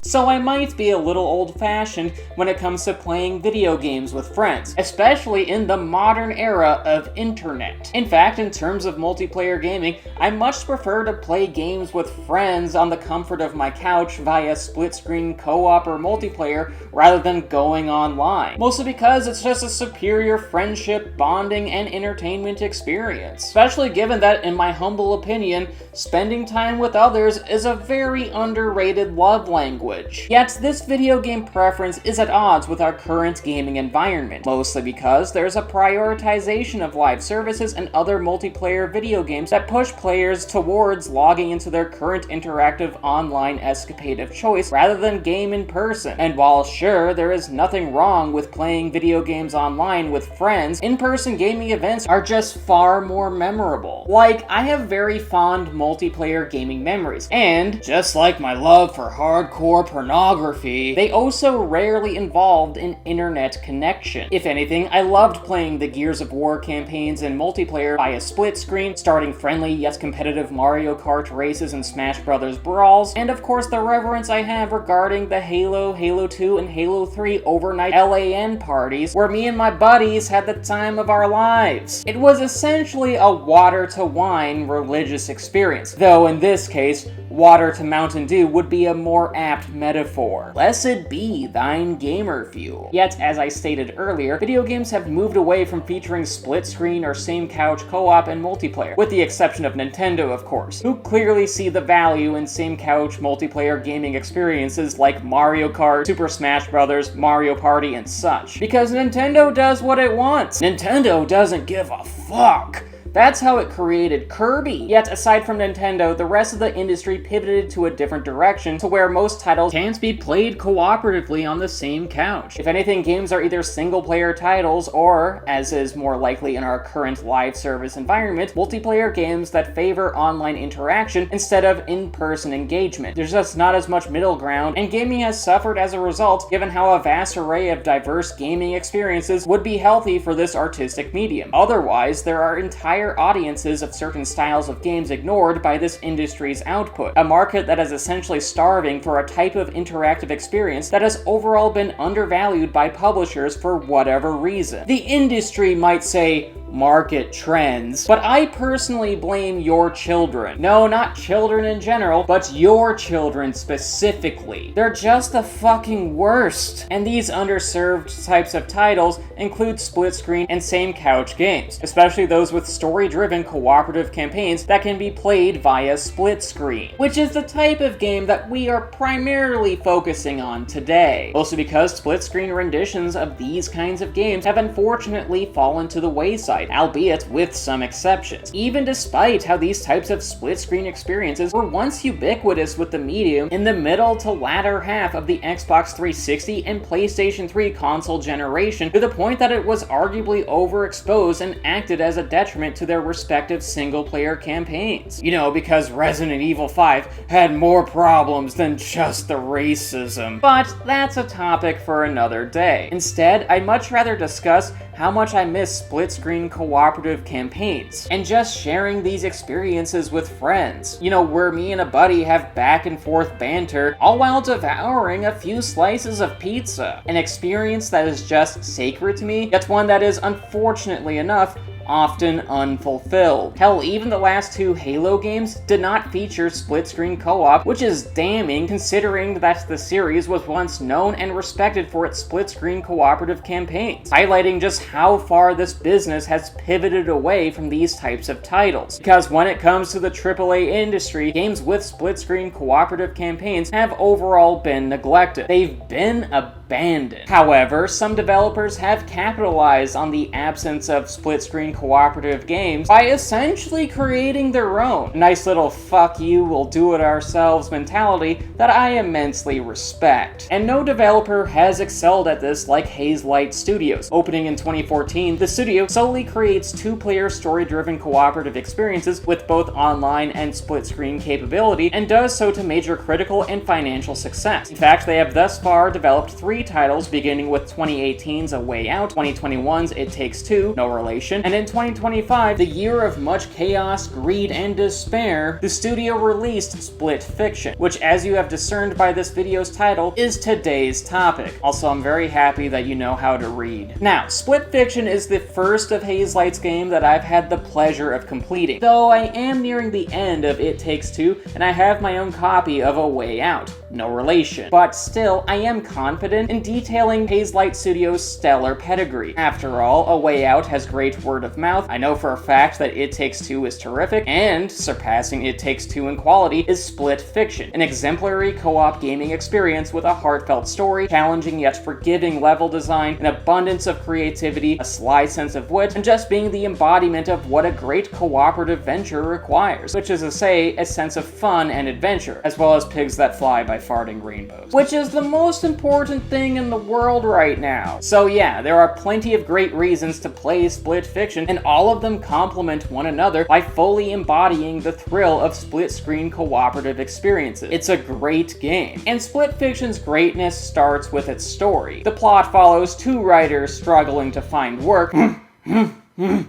so I might be a little old-fashioned when it comes to playing video games with friends, especially in the modern era of internet. In fact, in terms of multiplayer gaming, I much prefer to play games with friends on the comfort of my couch via split-screen co-op or multiplayer rather than going online. Mostly because it's just a superior friendship, bonding, and entertainment experience. Especially given that, in my humble opinion, spending time with others is a very underrated love language. Yet, this video game preference is at odds with our current gaming environment, mostly because there's a prioritization of live services and other multiplayer video games that push players towards logging into their current interactive online escapade of choice rather than game in person. And while sure, there is nothing wrong with playing video games online with friends, in-person gaming events are just far more memorable. Like, I have very fond multiplayer gaming memories, and just like my love for hardcore pornography, they also rarely involved an internet connection. If anything, I loved playing the Gears of War campaigns in multiplayer via split screen, starting friendly yet competitive Mario Kart races and Smash Bros. Brawls, and of course the reverence I have regarding the Halo, Halo 2, and Halo 3 overnight LAN parties where me and my buddies had the time of our lives. It was essentially a water to wine religious experience, though in this case, water to Mountain Dew would be a more apt metaphor. Blessed be thine gamer fuel. Yet, as I stated earlier, video games have moved away from featuring split screen or same couch co-op and multiplayer, with the exception of Nintendo, of course, who clearly see the value in same couch multiplayer gaming experiences like Mario Kart, Super Smash Bros., Mario Party, and such. Because Nintendo does what it wants. Nintendo doesn't give a fuck. That's how it created Kirby. Yet, aside from Nintendo, the rest of the industry pivoted to a different direction to where most titles can't be played cooperatively on the same couch. If anything, games are either single-player titles or, as is more likely in our current live service environment, multiplayer games that favor online interaction instead of in-person engagement. There's just not as much middle ground, and gaming has suffered as a result, given how a vast array of diverse gaming experiences would be healthy for this artistic medium. Otherwise, there are entire audiences of certain styles of games ignored by this industry's output, a market that is essentially starving for a type of interactive experience that has overall been undervalued by publishers for whatever reason. The industry might say, market trends, but I personally blame your children. No, not children in general, but your children specifically. They're just the fucking worst. And these underserved types of titles include split screen and same couch games, especially those with story-driven cooperative campaigns that can be played via split screen, which is the type of game that we are primarily focusing on today. Mostly because split screen renditions of these kinds of games have unfortunately fallen to the wayside, albeit with some exceptions. Even despite how these types of split-screen experiences were once ubiquitous with the medium in the middle to latter half of the Xbox 360 and PlayStation 3 console generation, to the point that it was arguably overexposed and acted as a detriment to their respective single-player campaigns. You know, because Resident Evil 5 had more problems than just the racism. But that's a topic for another day. Instead, I'd much rather discuss how much I miss split-screen cooperative campaigns, and just sharing these experiences with friends. You know, where me and a buddy have back and forth banter, all while devouring a few slices of pizza. An experience that is just sacred to me, yet one that is, unfortunately enough, often unfulfilled. Hell, even the last two Halo games did not feature split-screen co-op, which is damning considering that the series was once known and respected for its split-screen cooperative campaigns, highlighting just how far this business has pivoted away from these types of titles. Because when it comes to the AAA industry, games with split-screen cooperative campaigns have overall been neglected. They've been abandoned. However, some developers have capitalized on the absence of split-screen cooperative games by essentially creating their own. A nice little fuck you, we'll do it ourselves mentality that I immensely respect. And no developer has excelled at this like Hazelight Studios. Opening in 2014, the studio solely creates two-player story-driven cooperative experiences with both online and split-screen capability, and does so to major critical and financial success. In fact, they have thus far developed 3 3 titles, beginning with 2018's A Way Out, 2021's It Takes Two, no relation, and in 2025, the year of much chaos, greed, and despair, the studio released Split Fiction, which, as you have discerned by this video's title, is today's topic. Also, I'm very happy that you know how to read. Now, Split Fiction is the first of Hazelight's game that I've had the pleasure of completing, though I am nearing the end of It Takes Two, and I have my own copy of A Way Out, no relation. But still, I am confident in detailing Hazelight Studios' stellar pedigree. After all, A Way Out has great word of mouth. I know for a fact that It Takes Two is terrific, and surpassing It Takes Two in quality is Split Fiction, an exemplary co-op gaming experience with a heartfelt story, challenging yet forgiving level design, an abundance of creativity, a sly sense of wit, and just being the embodiment of what a great cooperative venture requires, which is to say, a sense of fun and adventure, as well as pigs that fly by farting rainbows, which is the most important thing in the world right now. So yeah, there are plenty of great reasons to play Split Fiction, and all of them complement one another by fully embodying the thrill of split-screen cooperative experiences. It's a great game, and Split Fiction's greatness starts with its story. The plot follows two writers struggling to find work.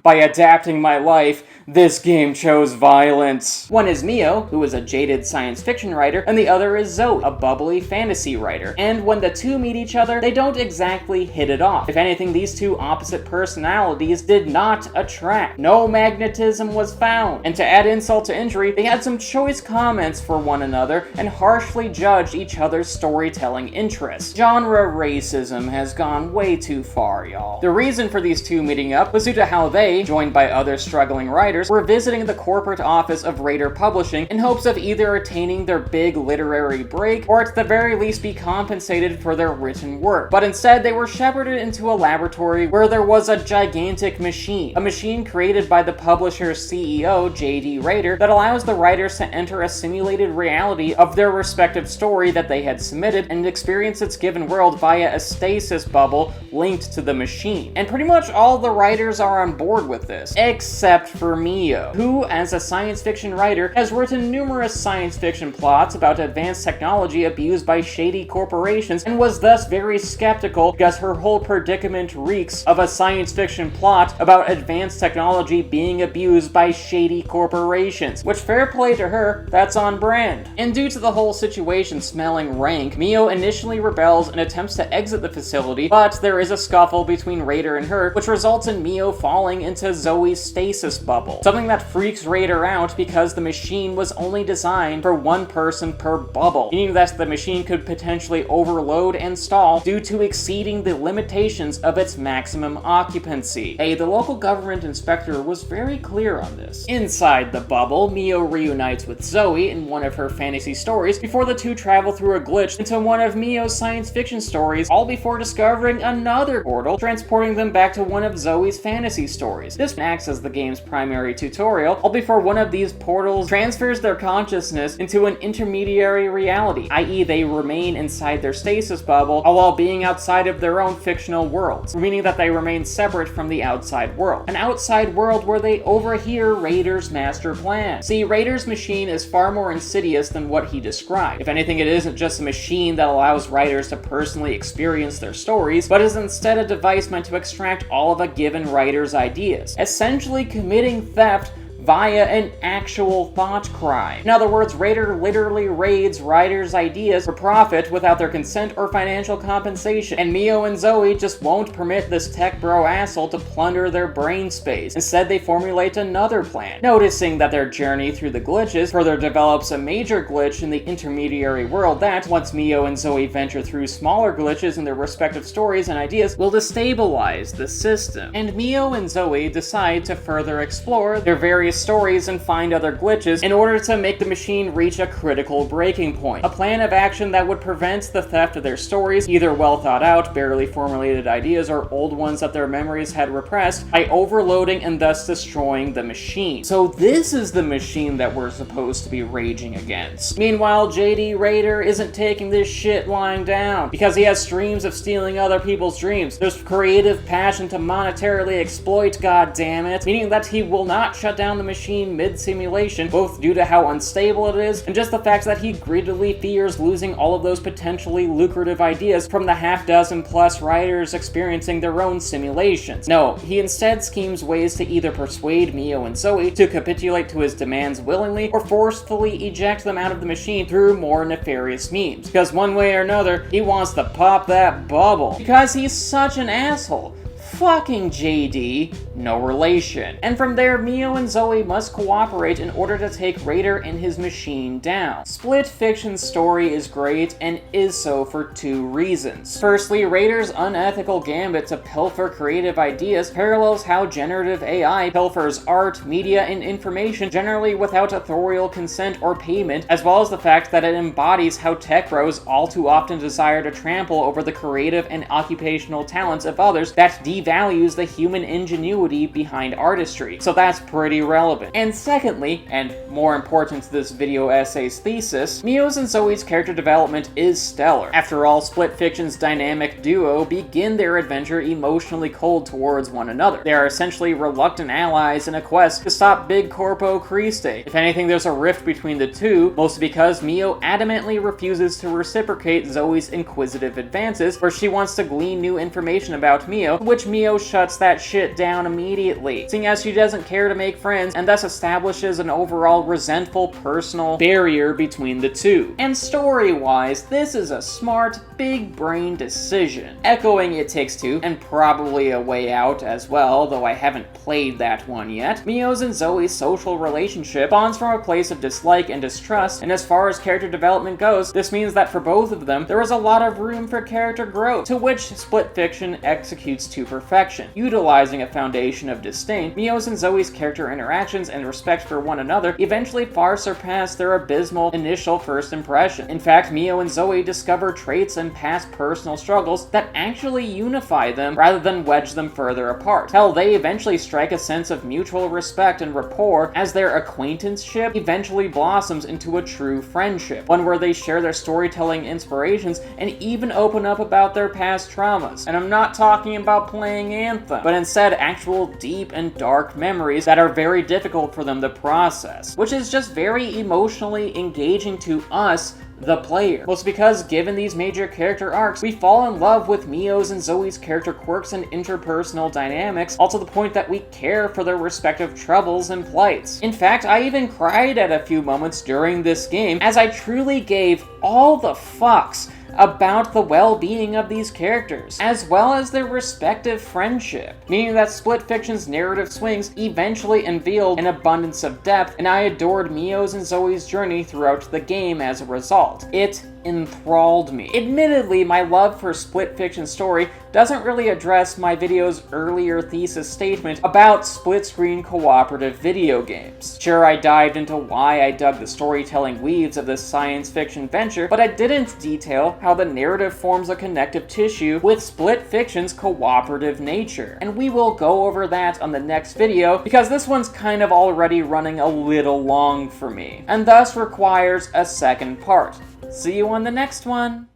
By adapting my life, this game chose violence. One is Mio, who is a jaded science fiction writer, and the other is Zoe, a bubbly fantasy writer. And when the two meet each other, they don't exactly hit it off. If anything, these two opposite personalities did not attract. No magnetism was found. And to add insult to injury, they had some choice comments for one another and harshly judged each other's storytelling interests. Genre racism has gone way too far, y'all. The reason for these two meeting up was due to how they, joined by other struggling writers, were visiting the corporate office of Raider Publishing in hopes of either attaining their big literary break or at the very least be compensated for their written work. But instead, they were shepherded into a laboratory where there was a gigantic machine, a machine created by the publisher's CEO, J.D. Raider, that allows the writers to enter a simulated reality of their respective story that they had submitted and experience its given world via a stasis bubble linked to the machine. And pretty much all the writers are on board with this, except for Mio, who, as a science fiction writer, has written numerous science fiction plots about advanced technology abused by shady corporations, and was thus very skeptical because her whole predicament reeks of a science fiction plot about advanced technology being abused by shady corporations, which, fair play to her, that's on brand. And due to the whole situation smelling rank, Mio initially rebels and attempts to exit the facility, but there is a scuffle between Raider and her, which results in Mio falling into Zoe's stasis bubble, something that freaks Raider out because the machine was only designed for one person per bubble, meaning that the machine could potentially overload and stall due to exceeding the limitations of its maximum occupancy. Hey, the local government inspector was very clear on this. Inside the bubble, Mio reunites with Zoe in one of her fantasy stories before the two travel through a glitch into one of Mio's science fiction stories, all before discovering another portal, transporting them back to one of Zoe's fantasy stories. This acts as the game's primary tutorial, all before one of these portals transfers their consciousness into an intermediary reality, i.e. they remain inside their stasis bubble, all while being outside of their own fictional worlds, meaning that they remain separate from the outside world. An outside world where they overhear Raider's master plan. See, Raider's machine is far more insidious than what he described. If anything, it isn't just a machine that allows writers to personally experience their stories, but is instead a device meant to extract all of a given writer's ideas, essentially committing theft via an actual thought crime. In other words, Raider literally raids writers' ideas for profit without their consent or financial compensation, and Mio and Zoe just won't permit this tech bro asshole to plunder their brain space. Instead, they formulate another plan. Noticing that their journey through the glitches further develops a major glitch in the intermediary world that, once Mio and Zoe venture through smaller glitches in their respective stories and ideas, will destabilize the system. And Mio and Zoe decide to further explore their various stories and find other glitches in order to make the machine reach a critical breaking point. A plan of action that would prevent the theft of their stories, either well thought out, barely formulated ideas, or old ones that their memories had repressed, by overloading and thus destroying the machine. So this is the machine that we're supposed to be raging against. Meanwhile, J.D. Raider isn't taking this shit lying down, because he has streams of stealing other people's dreams. There's creative passion to monetarily exploit, goddammit, meaning that he will not shut down the machine mid-simulation, both due to how unstable it is, and just the fact that he greedily fears losing all of those potentially lucrative ideas from the half-dozen plus writers experiencing their own simulations. No, he instead schemes ways to either persuade Mio and Zoe to capitulate to his demands willingly, or forcefully eject them out of the machine through more nefarious means. Because one way or another, he wants to pop that bubble. Because he's such an asshole. Fucking JD, no relation. And from there, Mio and Zoe must cooperate in order to take Raider and his machine down. Split Fiction's story is great, and is so for two reasons. Firstly, Raider's unethical gambit to pilfer creative ideas parallels how generative AI pilfers art, media, and information generally without authorial consent or payment, as well as the fact that it embodies how tech bros all too often desire to trample over the creative and occupational talents of others that devalues the human ingenuity behind artistry, so that's pretty relevant. And secondly, and more important to this video essay's thesis, Mio's and Zoe's character development is stellar. After all, Split Fiction's dynamic duo begin their adventure emotionally cold towards one another. They are essentially reluctant allies in a quest to stop Big Corpo Christe. If anything, there's a rift between the two, mostly because Mio adamantly refuses to reciprocate Zoe's inquisitive advances, where she wants to glean new information about Mio, which Mio shuts that shit down immediately, seeing as she doesn't care to make friends, and thus establishes an overall resentful personal barrier between the two. And story-wise, this is a smart, big-brain decision. Echoing It Takes Two, and probably A Way Out as well, though I haven't played that one yet, Mio's and Zoe's social relationship spawns from a place of dislike and distrust, and as far as character development goes, this means that for both of them, there is a lot of room for character growth, to which Split Fiction executes to perfection. Utilizing a foundation of disdain, Mio's and Zoe's character interactions and respect for one another eventually far surpass their abysmal initial first impression. In fact, Mio and Zoe discover traits and past personal struggles that actually unify them rather than wedge them further apart. Hell, they eventually strike a sense of mutual respect and rapport as their acquaintanceship eventually blossoms into a true friendship, one where they share their storytelling inspirations and even open up about their past traumas. And I'm not talking about playing Anthem, but instead actual deep and dark memories that are very difficult for them to process, which is just very emotionally engaging to us, the player. Mostly because, given these major character arcs, we fall in love with Mio's and Zoe's character quirks and interpersonal dynamics, all to the point that we care for their respective troubles and plights. In fact, I even cried at a few moments during this game, as I truly gave all the fucks about the well-being of these characters, as well as their respective friendship, meaning that Split Fiction's narrative swings eventually unveiled an abundance of depth, and I adored Mio's and Zoe's journey throughout the game as a result. It enthralled me. Admittedly, my love for Split Fiction's story doesn't really address my video's earlier thesis statement about split-screen cooperative video games. Sure, I dived into why I dug the storytelling weaves of this science fiction venture, but I didn't detail how the narrative forms a connective tissue with Split Fiction's cooperative nature. And we will go over that on the next video, because this one's kind of already running a little long for me, and thus requires a second part. See you on the next one!